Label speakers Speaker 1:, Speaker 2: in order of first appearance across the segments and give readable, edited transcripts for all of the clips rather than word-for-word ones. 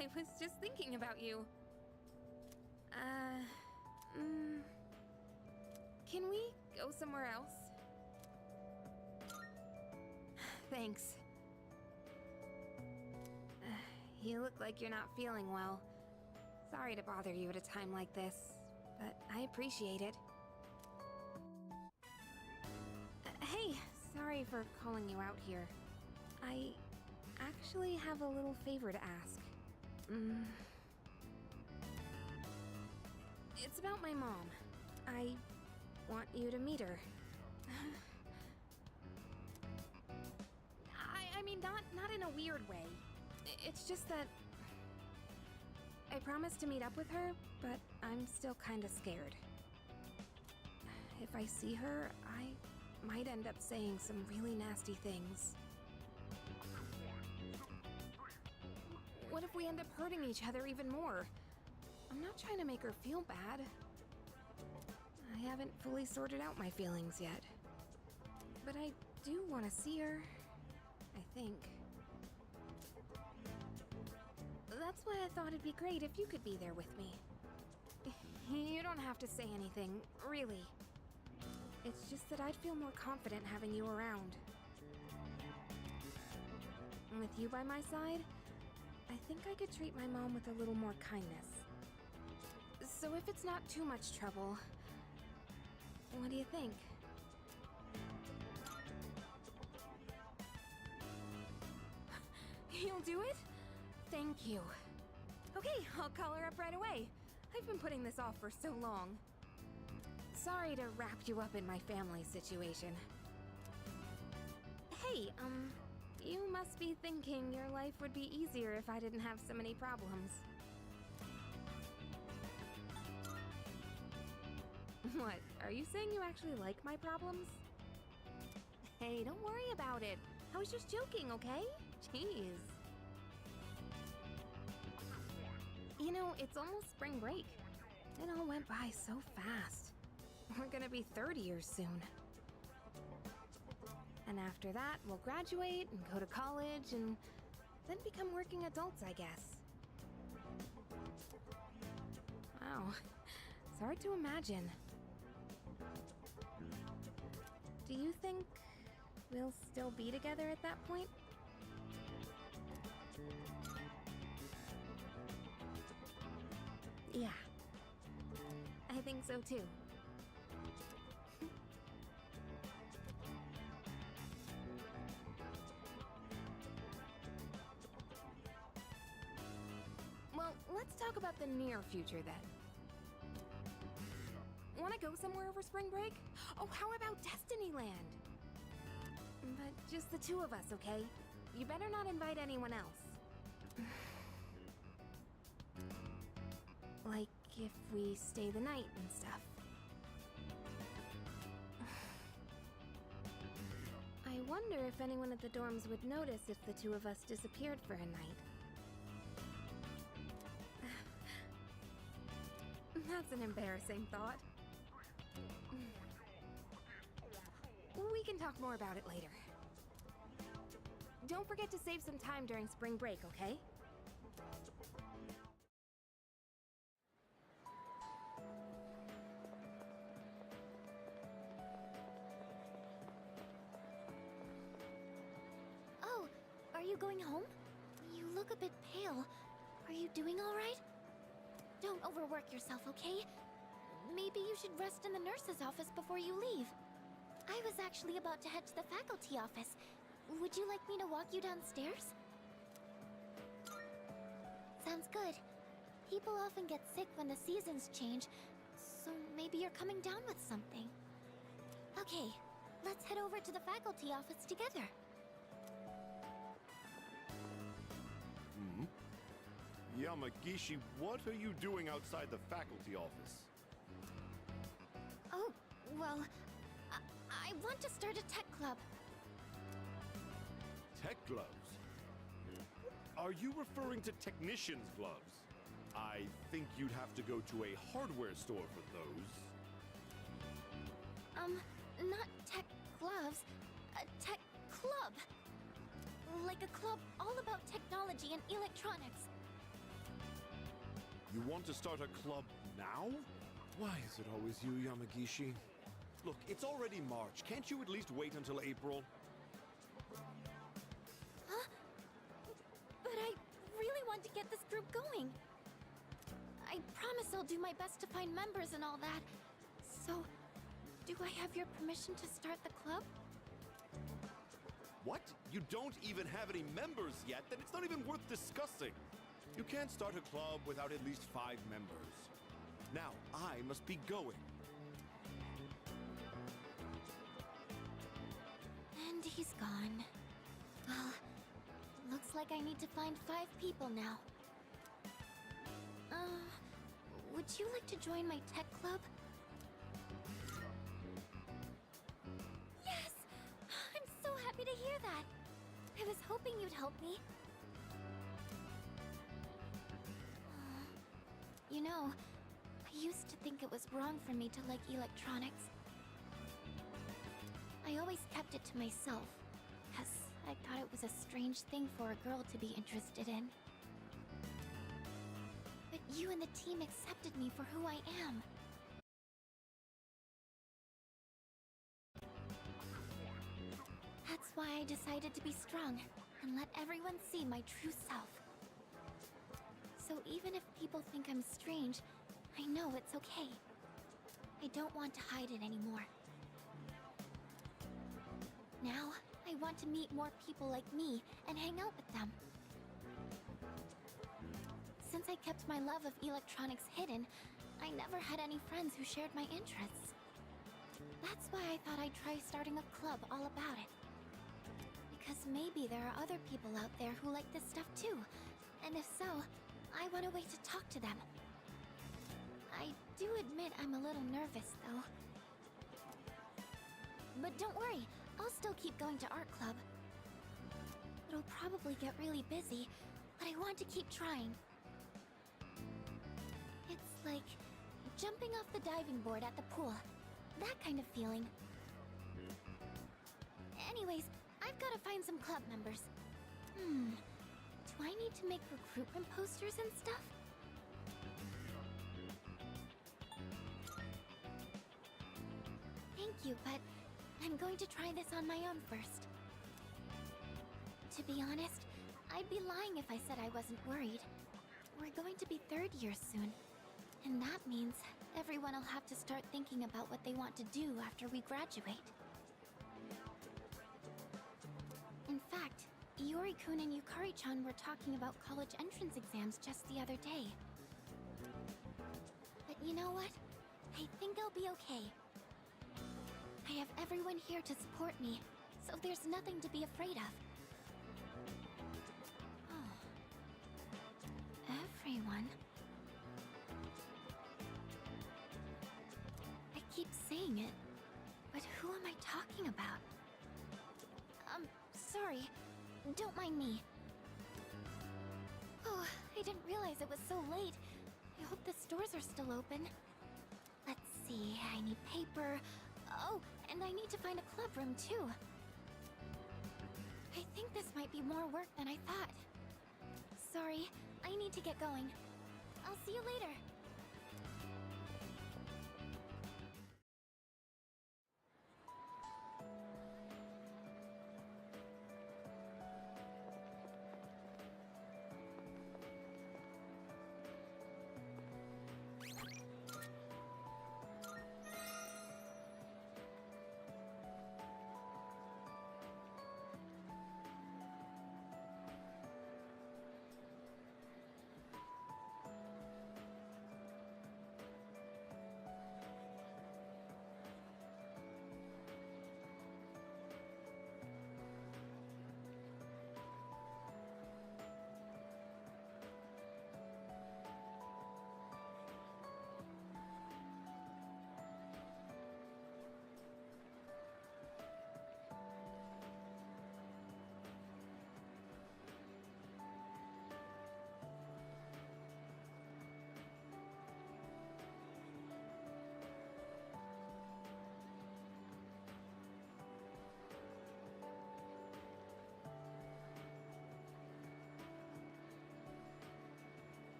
Speaker 1: I was just thinking about you. Can we go somewhere else? Thanks. You look like you're not feeling well. Sorry to bother you at a time like this, but I appreciate it. Hey, sorry for calling you out here. I actually have a little favor to ask. It's about my mom. I want you to meet her. I mean, not in a weird way. It's just that I promised to meet up with her, but I'm still kinda scared. If I see her, I might end up saying some really nasty things. What if we end up hurting each other even more? I'm not trying to make her feel bad. I haven't fully sorted out my feelings yet. But I do want to see her, I think. That's why I thought it'd be great if you could be there with me. You don't have to say anything, really. It's just that I'd feel more confident having you around. With you by my side, I think I could treat my mom with a little more kindness. So if it's not too much trouble, what do you think? You'll do it? Thank you. Okay, I'll call her up right away. I've been putting this off for so long. Sorry to wrap you up in my family situation. Hey, you must be thinking your life would be easier if I didn't have so many problems. What, are you saying you actually like my problems? Hey, don't worry about it. I was just joking, okay? Jeez. You know, it's almost spring break. It all went by so fast. We're gonna be 30 years soon. And after that, we'll graduate and go to college and then become working adults, I guess. Wow, it's hard to imagine. Do you think we'll still be together at that point? Yeah, I think so too. Well, let's talk about the near future then. Want to go somewhere over spring break? Oh, how about Destinyland? But just the two of us, okay? You better not invite anyone else. Like if we stay the night and stuff. I wonder if anyone at the dorms would notice if the two of us disappeared for a night. That's an embarrassing thought. We can talk more about it later. Don't forget to save some time during spring break, okay?
Speaker 2: Oh, are you going home? You look a bit pale. Are you doing all right? Don't overwork yourself, okay? Maybe you should rest in the nurse's office before you leave. I was actually about to head to the faculty office. Would you like me to walk you downstairs? Sounds good. People often get sick when the seasons change, so maybe you're coming down with something. Okay, let's head over to the faculty office together.
Speaker 3: Yamagishi, what are you doing outside the faculty office?
Speaker 2: Oh, well, I want to start a tech club.
Speaker 3: Tech gloves? Are you referring to technician's gloves? I think you'd have to go to a hardware store for those.
Speaker 2: Not tech gloves, a tech club. Like a club all about technology and electronics.
Speaker 3: You want to start a club now? Why is it always you, Yamagishi? Look, it's already March. Can't you at least wait until April?
Speaker 2: Huh? But I really want to get this group going. I promise I'll do my best to find members and all that. So, do I have your permission to start the club?
Speaker 3: What? You don't even have any members yet? Then it's not even worth discussing. You can't start a club without at least 5 members. Now, I must be going.
Speaker 2: And he's gone. Well, looks like I need to find 5 people now. Would you like to join my tech club? Yes! I'm so happy to hear that. I was hoping you'd help me. You know, I used to think it was wrong for me to like electronics. I always kept it to myself, because I thought it was a strange thing for a girl to be interested in. But you and the team accepted me for who I am. That's why I decided to be strong and let everyone see my true self. So even if people think I'm strange, I know it's okay. I don't want to hide it anymore. Now, I want to meet more people like me and hang out with them. Since I kept my love of electronics hidden, I never had any friends who shared my interests. That's why I thought I'd try starting a club all about it. Because maybe there are other people out there who like this stuff too, and if so, I want a way to talk to them. I do admit I'm a little nervous, though. But don't worry, I'll still keep going to art club. It'll probably get really busy, but I want to keep trying. It's like jumping off the diving board at the pool. That kind of feeling. Anyways, I've got to find some club members. Do I need to make recruitment posters and stuff? Thank you, but I'm going to try this on my own first. To be honest, I'd be lying if I said I wasn't worried. We're going to be 3rd year soon, and that means everyone will have to start thinking about what they want to do after we graduate. In fact, Iori-kun and Yukari-chan were talking about college entrance exams just the other day. But you know what? I think I'll be okay. I have everyone here to support me, so there's nothing to be afraid of. Oh. Everyone? I keep saying it, but who am I talking about? Sorry. Don't mind me. Oh, I didn't realize it was so late. I hope the stores are still open. Let's see, I need paper. Oh, and I need to find a club room too. I think this might be more work than I thought. Sorry, I need to get going. I'll see you later.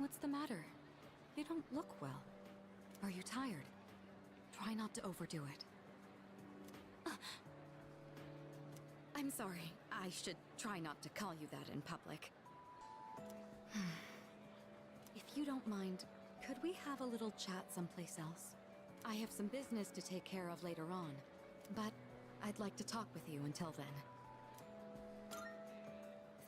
Speaker 4: What's the matter? You don't look well. Are you tired? Try not to overdo it. I'm sorry. I should try not to call you that in public. If you don't mind, could we have a little chat someplace else? I have some business to take care of later on, but I'd like to talk with you until then.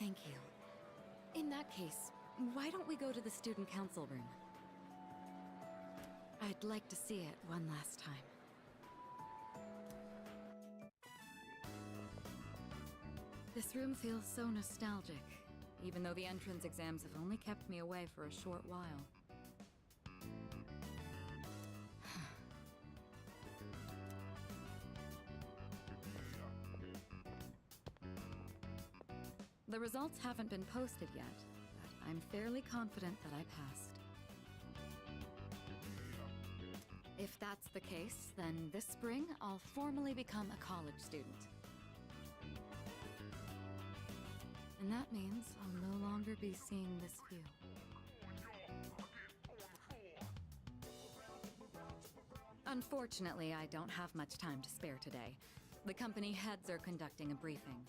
Speaker 4: Thank you. In that case, why don't we go to the student council room? I'd like to see it one last time. This room feels so nostalgic, even though the entrance exams have only kept me away for a short while. The results haven't been posted yet, but I'm fairly confident that I passed. If that's the case, then this spring I'll formally become a college student. And that means I'll no longer be seeing this view. Unfortunately, I don't have much time to spare today. The company heads are conducting a briefing.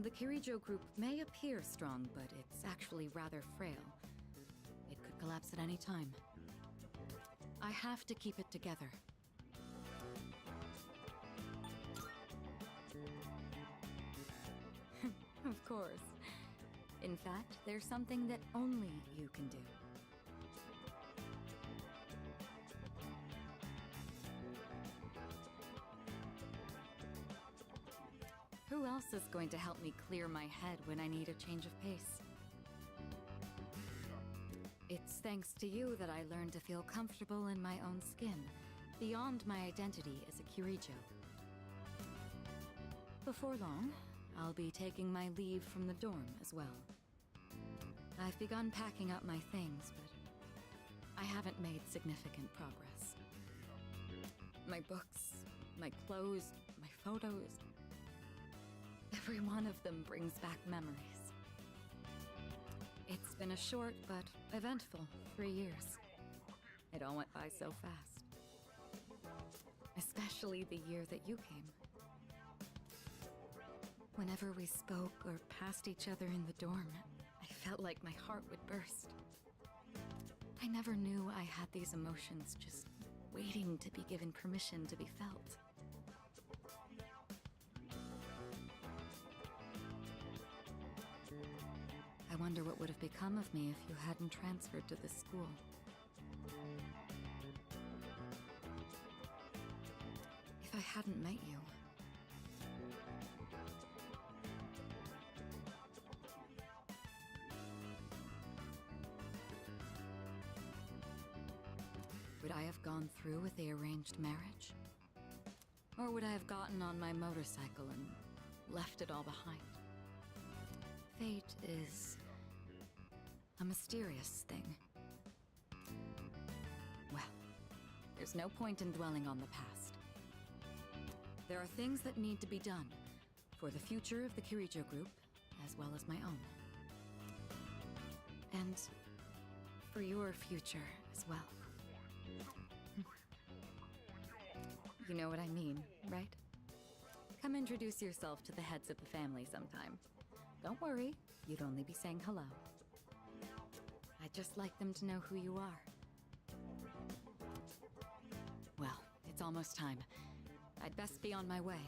Speaker 4: The Kirijo group may appear strong, but it's actually rather frail. It could collapse at any time. I have to keep it together. Of course. In fact, there's something that only you can do. Who else is going to help me clear my head when I need a change of pace? It's thanks to you that I learned to feel comfortable in my own skin, beyond my identity as a Kirijo. Before long, I'll be taking my leave from the dorm as well. I've begun packing up my things, but I haven't made significant progress. My books, my clothes, my photos, every one of them brings back memories. It's been a short but eventful 3 years. It all went by so fast. Especially the year that you came. Whenever we spoke or passed each other in the dorm, I felt like my heart would burst. I never knew I had these emotions just waiting to be given permission to be felt. I wonder what would have become of me if you hadn't transferred to this school. If I hadn't met you. Would I have gone through with the arranged marriage? Or would I have gotten on my motorcycle and left it all behind? Fate is a mysterious thing. Well, there's no point in dwelling on the past. There are things that need to be done for the future of the Kirijo group, as well as my own. And for your future as well. You know what I mean, right? Come introduce yourself to the heads of the family sometime. Don't worry, you'd only be saying hello. I'd just like them to know who you are. Well, it's almost time. I'd best be on my way.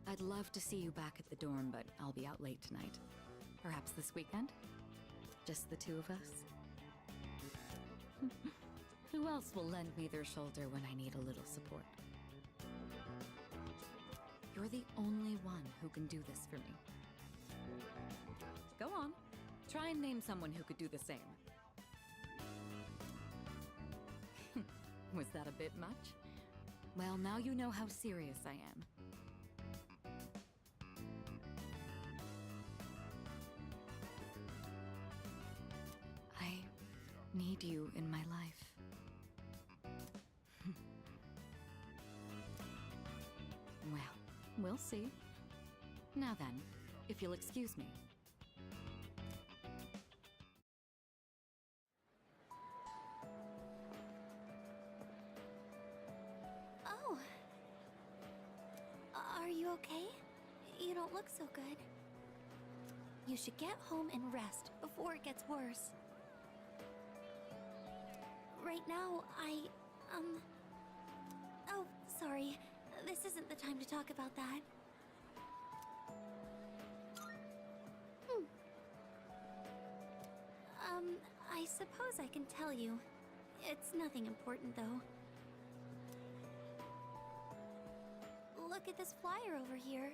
Speaker 4: I'd love to see you back at the dorm, but I'll be out late tonight. Perhaps this weekend? Just the two of us? Who else will lend me their shoulder when I need a little support? You're the only one who can do this for me. Go on. Try and name someone who could do the same. Was that a bit much? Well, now you know how serious I am. I need you in my life. Well, we'll see. Now then, if you'll excuse me.
Speaker 2: okay? You don't look so good. You should get home and rest before it gets worse. Right now, Oh, sorry. This isn't the time to talk about that. I suppose I can tell you. It's nothing important, though. Look at this flyer over here.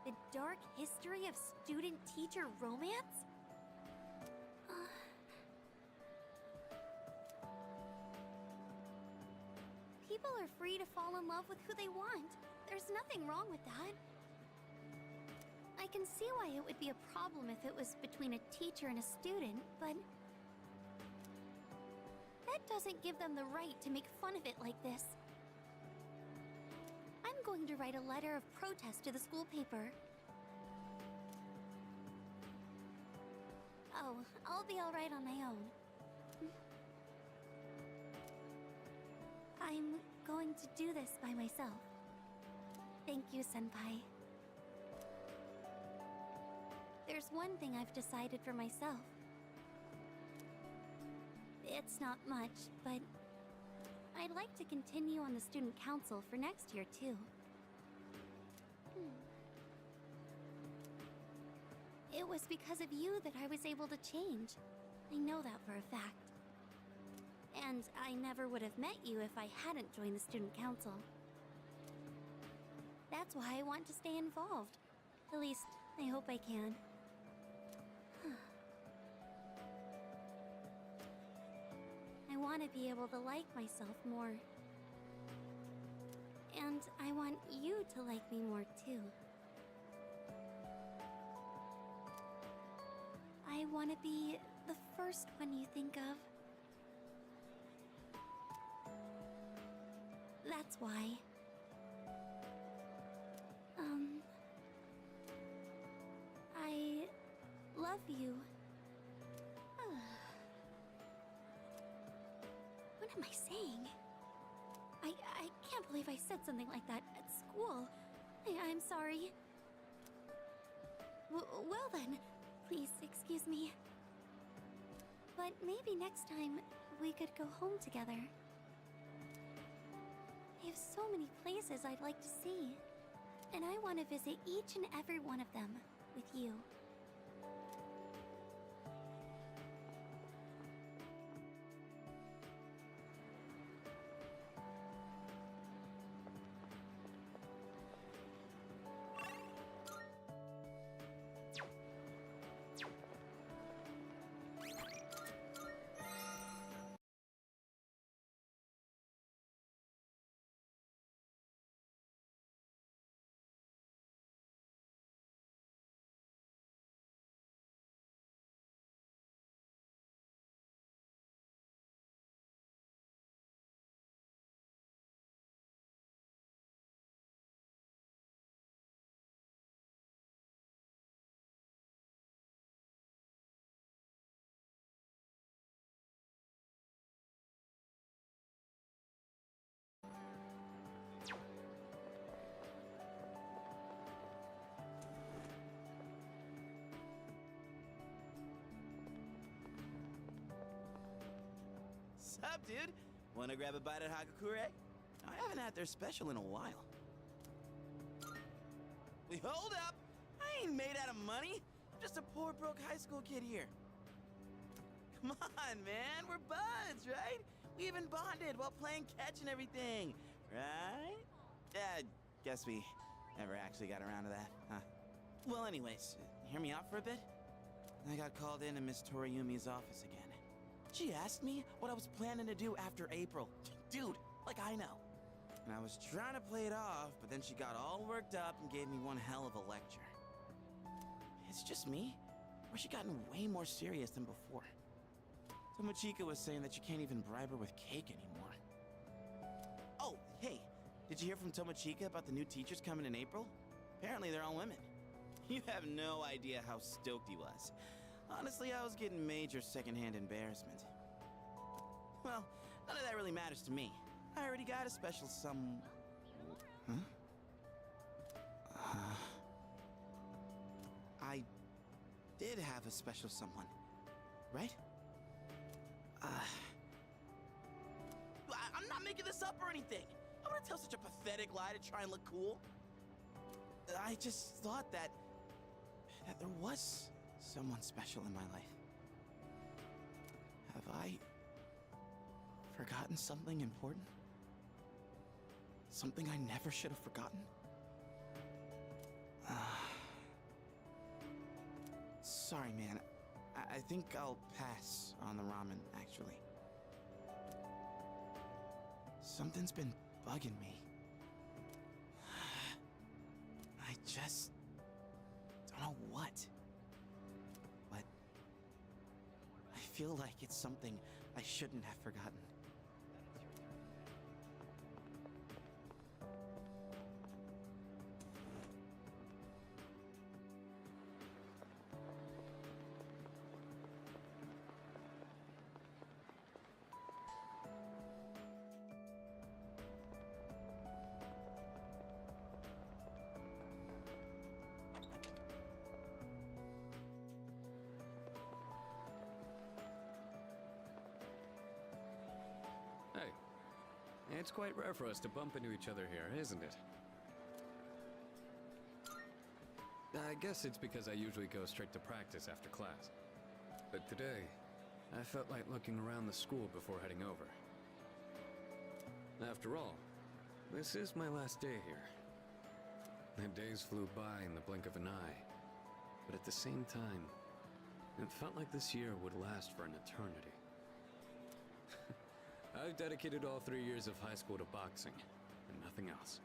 Speaker 2: The dark history of student-teacher romance? People are free to fall in love with who they want. There's nothing wrong with that. I can see why it would be a problem if it was between a teacher and a student, but that doesn't give them the right to make fun of it like this. I'm going to write a letter of protest to the school paper. Oh, I'll be all right on my own. I'm going to do this by myself. Thank you, Senpai. There's one thing I've decided for myself. It's not much, but I'd like to continue on the student council for next year, too. It was because of you that I was able to change. I know that for a fact. And I never would have met you if I hadn't joined the student council. That's why I want to stay involved. At least, I hope I can. I want to be able to like myself more. And I want you to like me more, too. I want to be the first one you think of. That's why. I love you. What am I saying? I can't believe I said something like that at school. I'm sorry. Well then, please excuse me. But maybe next time we could go home together. I have so many places I'd like to see, and I want to visit each and every one of them with you.
Speaker 5: Sup, dude? Wanna grab a bite at Hagakure? I haven't had their special in a while. Wait, hold up! I ain't made out of money. I'm just a poor, broke high school kid here. Come on, man. We're buds, right? We even bonded while playing catch and everything, right? Guess we never actually got around to that, huh? Well, anyways, hear me out for a bit? I got called into Miss Toriumi's office again. She asked me what I was planning to do after April. Dude, like I know. And I was trying to play it off, but then she got all worked up and gave me one hell of a lecture. It's just me? Or she gotten way more serious than before? Tomochika was saying that you can't even bribe her with cake anymore. Oh, hey, did you hear from Tomochika about the new teachers coming in April? Apparently they're all women. You have no idea how stoked he was. Honestly, I was getting major secondhand embarrassment. Well, none of that really matters to me. I already got a special Huh? did have a special someone, right? I'm not making this up or anything. I wouldn't tell such a pathetic lie to try and look cool. I just thought that there was someone special in my life. Have I forgotten something important? Something I never should have forgotten? Sorry, man. I think I'll pass on the ramen, actually. Something's been bugging me. I just don't know what. But I feel like it's something I shouldn't have forgotten.
Speaker 6: Hey, it's quite rare for us to bump into each other here, isn't it? I guess it's because I usually go straight to practice after class. But today, I felt like looking around the school before heading over. After all, this is my last day here. The days flew by in the blink of an eye, but at the same time, it felt like this year would last for an eternity. I've dedicated all 3 years of high school to boxing, and nothing else.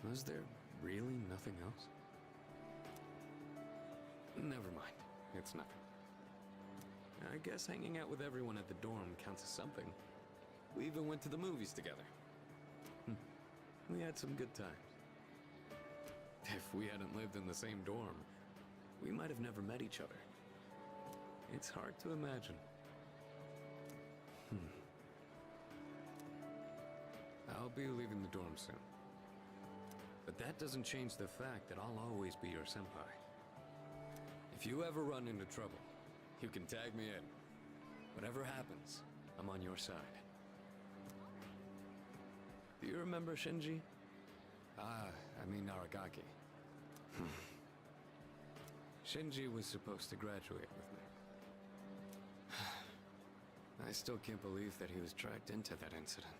Speaker 6: Was there really nothing else? Never mind, it's nothing. I guess hanging out with everyone at the dorm counts as something. We even went to the movies together. We had some good times. If we hadn't lived in the same dorm, we might have never met each other. It's hard to imagine. I'll be leaving the dorm soon. But that doesn't change the fact that I'll always be your senpai. If you ever run into trouble, you can tag me in. Whatever happens, I'm on your side. Do you remember Shinji? I mean Aragaki. Shinji was supposed to graduate with me. I still can't believe that he was dragged into that incident.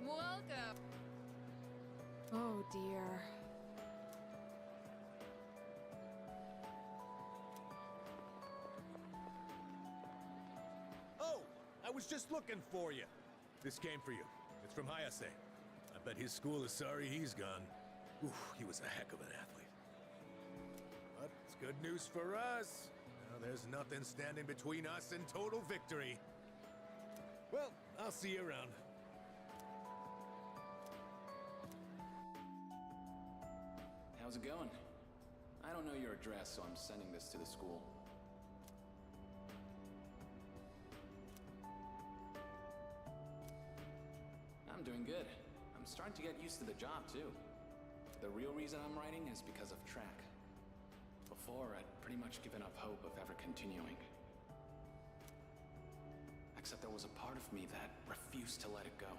Speaker 1: Welcome. Oh dear.
Speaker 7: Oh, I was just looking for you. This came for you. It's from Hayase. I bet his school is sorry he's gone. Ooh, he was a heck of an athlete. But it's good news for us. Now there's nothing standing between us and total victory. Well, I'll see you around.
Speaker 8: How's it going? I don't know your address, so I'm sending this to the school. I'm doing good. I'm starting to get used to the job, too. The real reason I'm writing is because of track. Before, I'd pretty much given up hope of ever continuing. Except there was a part of me that refused to let it go.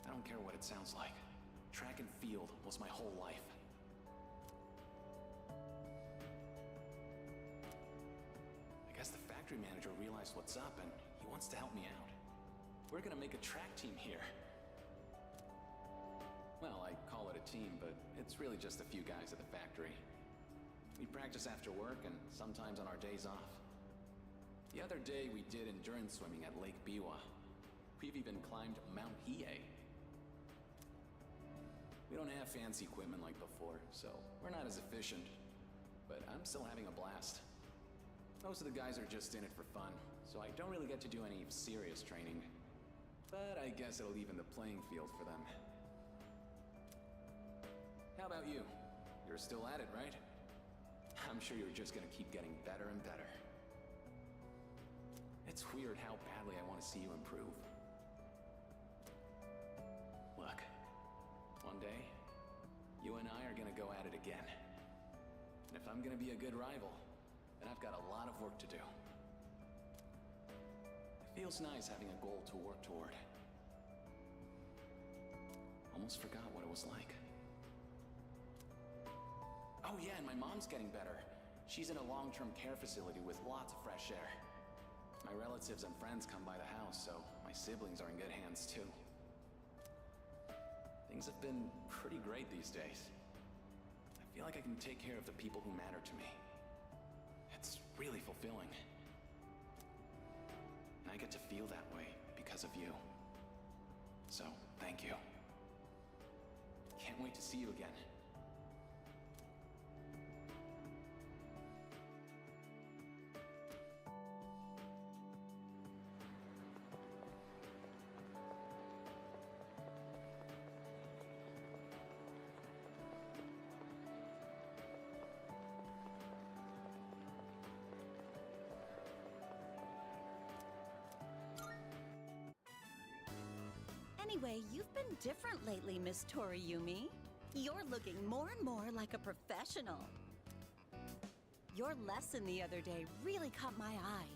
Speaker 8: I don't care what it sounds like. Track and field was my whole life. I guess the factory manager realized what's up and he wants to help me out. We're gonna make a track team here. Well, I call it a team, but it's really just a few guys at the factory. We practice after work and sometimes on our days off. The other day we did endurance swimming at Lake Biwa. We've even climbed Mount Hiei. We don't have fancy equipment like before, so we're not as efficient. But I'm still having a blast. Most of the guys are just in it for fun, so I don't really get to do any serious training. But I guess it'll even the playing field for them. How about you? You're still at it, right? I'm sure you're just gonna keep getting better and better. It's weird how badly I want to see you improve. Look, one day, you and I are gonna go at it again. And if I'm gonna be a good rival, then I've got a lot of work to do. It feels nice having a goal to work toward. Almost forgot what it was like. Oh yeah, and my mom's getting better. She's in a long-term care facility with lots of fresh air. My relatives and friends come by the house, so my siblings are in good hands too. Things have been pretty great these days. I feel like I can take care of the people who matter to me. It's really fulfilling. And I get to feel that way because of you. So, thank you. Can't wait to see you again.
Speaker 9: Anyway, you've been different lately, Miss Toriyumi. You're looking more and more like a professional. Your lesson the other day really caught my eye.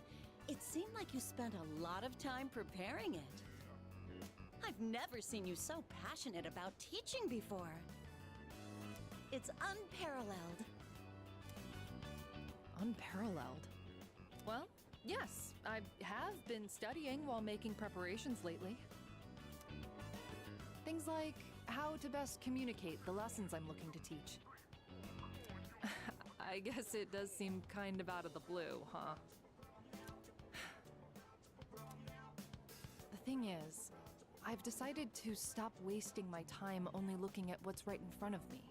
Speaker 9: It seemed like you spent a lot of time preparing it. I've never seen you so passionate about teaching before. It's unparalleled.
Speaker 10: Unparalleled? Well, yes, I have been studying while making preparations lately. Things like how to best communicate the lessons I'm looking to teach. I guess it does seem kind of out of the blue, huh? The thing is, I've decided to stop wasting my time only looking at what's right in front of me.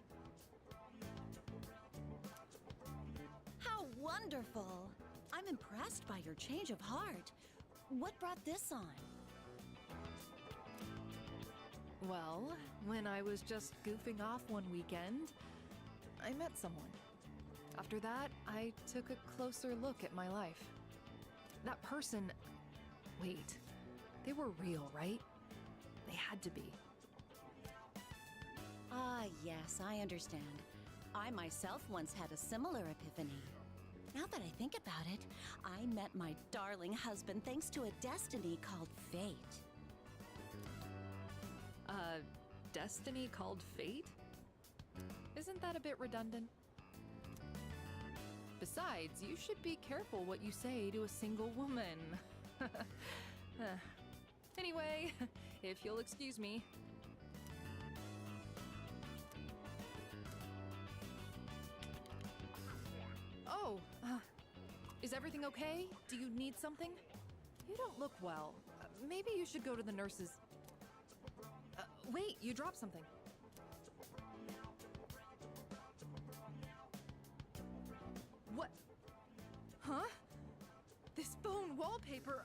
Speaker 9: How wonderful! I'm impressed by your change of heart. What brought this on?
Speaker 10: Well, when I was just goofing off one weekend, I met someone. After that, I took a closer look at my life. That person... Wait, they were real, right? They had to be.
Speaker 9: Ah, yes, I understand. I myself once had a similar epiphany. Now that I think about it, I met my darling husband thanks to a destiny called fate.
Speaker 10: Destiny called fate? Isn't that a bit redundant? Besides, you should be careful what you say to a single woman. Anyway, if you'll excuse me. Oh, is everything okay? Do you need something? You don't look well. Maybe you should go to the nurse's. Wait, you dropped something. What? Huh? This phone wallpaper.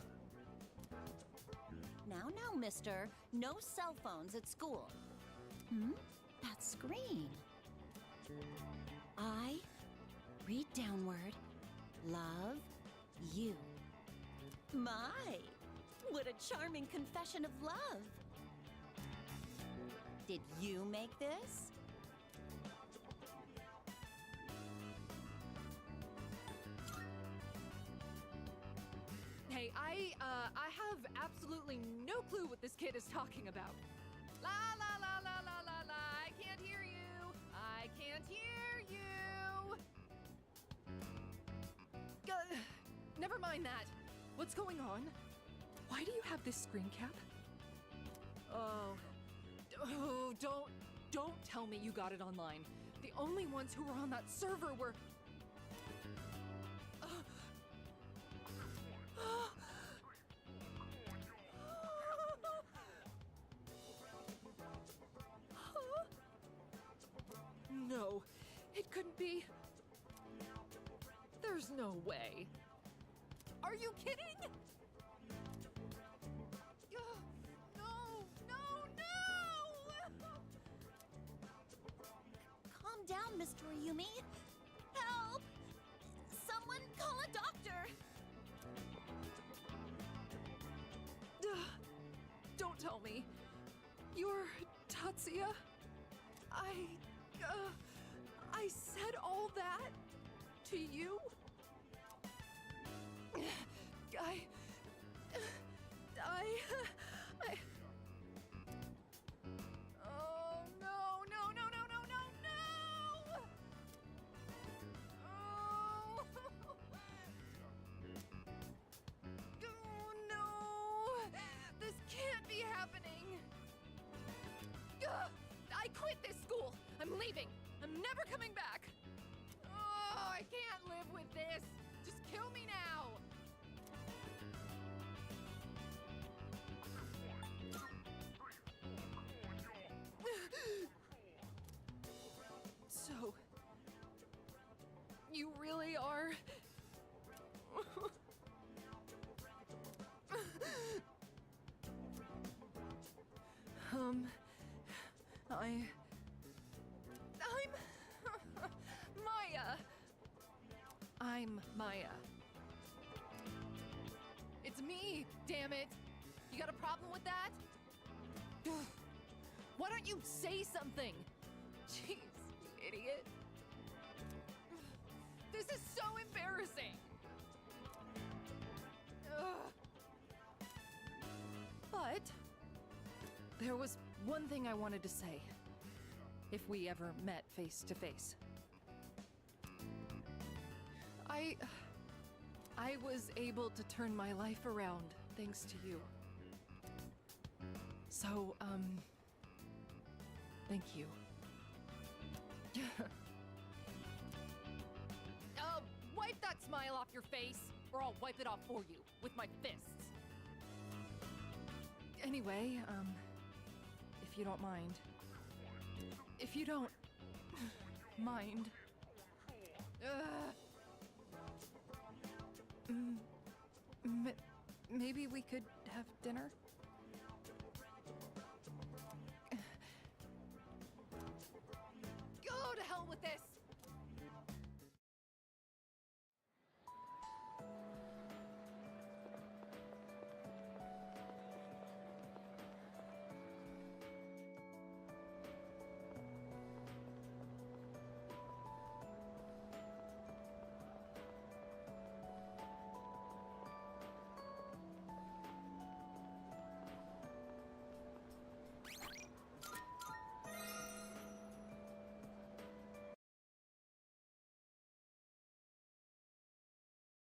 Speaker 9: Now, mister. No cell phones at school. That screen. I read downward. Love you. My, what a charming confession of love. Did you make this?
Speaker 10: Hey, I have absolutely no clue what this kid is talking about. La la la la la la la, I can't hear you. I can't hear you. Never mind that. What's going on? Why do you have this screen cap? Oh, don't tell me you got it online. The only ones who were on that server were... No, it couldn't be. There's no way. Are you kidding?
Speaker 9: Calm down, Miss Toriyumi. Help!
Speaker 2: Someone call a doctor!
Speaker 10: Don't tell me. You're Tatsuya? I said all that to you? Oh, no, no, no, no, no, no, no! Oh, oh no! This can't be happening! Ugh, I quit this school! I'm leaving! I'm never coming back! Oh, I can't live with this! Just kill me now! So, you really are... I'm Maya. I'm Maya. It's me, damn it. You got a problem with that? Why don't you say something? Jeez, you idiot. This is so embarrassing. Ugh. But there was one thing I wanted to say. If we ever met face to face. I was able to turn my life around thanks to you. So, thank you. Wipe that smile off your face, or I'll wipe it off for you with my fists. Anyway, if you don't mind. If you don't mind. Maybe we could have dinner?